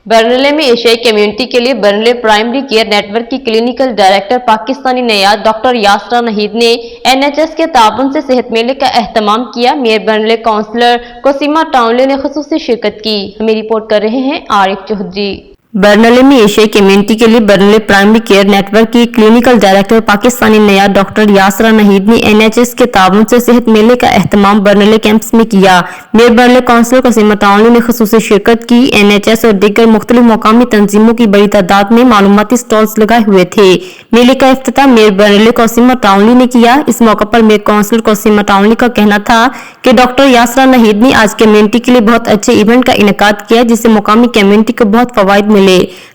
बरनले में एशियाई कम्युनिटी के लिए बरनले प्राइमरी केयर नेटवर्क की clinical director Pakistani Nahid doctor Yasir Nahid ने एनएचएस के ताउन से सेहत मेले का एहतमाम किया। मेयर बरनले काउंसलर कोसीमा टाउनले ने खुसूसी शिरकत की। हमें रिपोर्ट कर रहे हैं आरिफ चौधरी। बरनले में एशियाई कम्युनिटी के लिए बरनले प्राइमरी केयर नेटवर्क की clinical director Pakistani Nahid doctor Yasir Nahid ने एनएचएस के ताउन से सेहत मेले का एहतमाम बरनले कैंप्स में किया। मेयर बरनले काउंसलर कोसीमा टाउनले ने खुसूसी शिरकत की। एनएचएस और दीगर मुख्तलिफ मकामी तंजीमों की बड़ी तादाद में मालूमाती स्टॉल्स लगाए हुए थे। मेले का इफ्तिताह मेयर बरनले कोसीमा टाउनली ने किया। इस मौके पर मेयर काउंसलर कोसीमा टाउनली का कहना था कि डॉक्टर यासर नाहید ने आज कम्युनिटी के लिए बहुत अच्छे इवेंट का इनेकाद किया, जिससे मुकामी कम्युनिटी को बहुत फवायद मिले।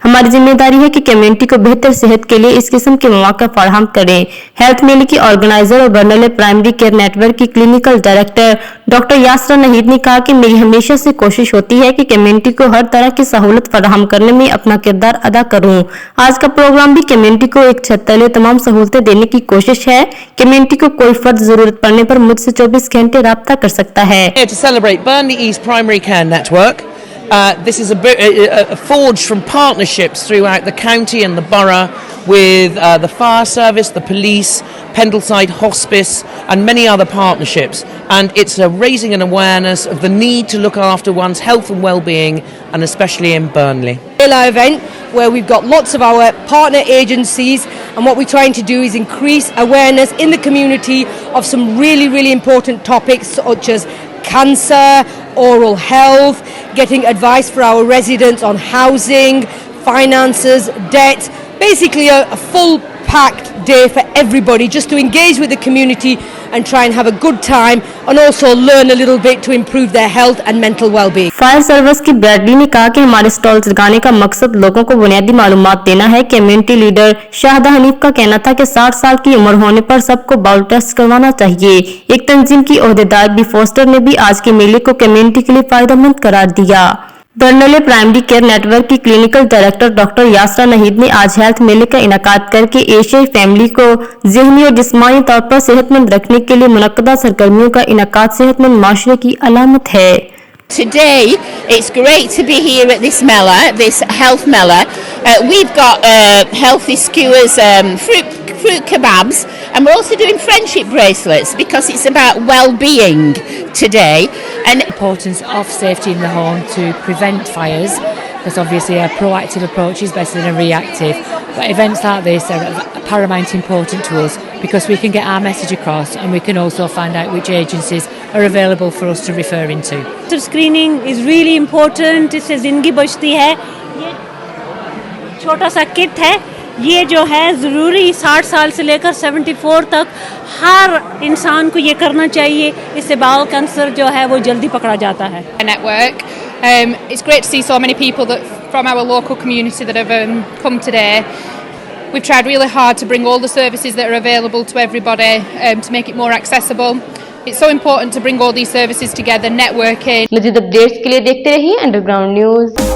हमारी जिम्मेदारी है कि कम्युनिटी को बेहतर सेहत के लिए इस किस्म के मौका फराहम करें। हेल्थ मेले की ऑर्गेनाइजर और बरनले प्राइमरी केयर नेटवर्क की clinical director doctor Yasir Nahid ने कहा कि मेरी हमेशा से कोशिश होती है कि कम्युनिटी को हर तरह की सहूलत फराहम करने में अपना किरदार अदा करूं। आज का प्रोग्राम भी कम्युनिटी को एक छत तले तमाम सहूलतें देने की कोशिश है। कम्युनिटी को कोई फर्द जरूरत पड़ने पर मुझसे 24 घंटे राब्ता कर सकता है। This is a forged from partnerships throughout the county and the borough with the fire service, the police, Pendleside Hospice and many other partnerships, and it's a raising an awareness of the need to look after one's health and well-being, and especially in Burnley. Event where we've got lots of our partner agencies, and what we're trying to do is increase awareness in the community of some really important topics such as cancer, oral health, getting advice for our residents on housing, finances, debt, basically a full packed day for everybody, just to engage with the community and try and have a good time and also learn a little bit to improve their health and mental well-being. Fire service की Bradley ने कहा कि हमारे stalls लगाने का मकसद लोगों को बुनियादी मालूमात देना है। कम्युनिटी लीडर शाहदा हनीफ का कहना था कि 60 साल की उम्र होने पर सबको बाउल टेस्ट करवाना चाहिए। एक तंजीम की ओहदेदार बी फोस्टर ने भी आज के मेले को कम्युनिटी के लिए फायदेमंद करार दिया। बरनले प्राइमरी केयर नेटवर्क की clinical director doctor Yasir Nahid ने आज हेल्थ मेले का इनेकाद करके एशियाई फैमिली को ज़हनी और जिस्मानी तौर पर सेहतमंद रखने के लिए मुनक्कदा सरगर्मियों का इनेकाद सेहतमंद माशरे की अलामत है। Today, it's great to be here at this Mela, this health Mela. We've got healthy skewers, fruit kebabs, and we're also doing friendship bracelets because it's about well-being today. And importance of safety in the home to prevent fires, because obviously a proactive approach is better than a reactive. But events like this are of paramount importance to us because we can get our message across, and we can also find out which agencies are available for us to refer into. So screening is really important. इससे जिंदगी बचती है। ये छोटा सा kit है, ये जो है ज़रूरी 60 साल से लेकर 74 तक हर इंसान को ये करना चाहिए। इससे बाल कैंसर जो है वो जल्दी पकड़ा जाता है। Network. It's great to see so many people that from our local community that have come today. We've tried really hard to bring all the services that are available to everybody to make it more accessible. It's so important to bring all these services together, networking. मज़ीद updates के लिए देखते रहिए underground news.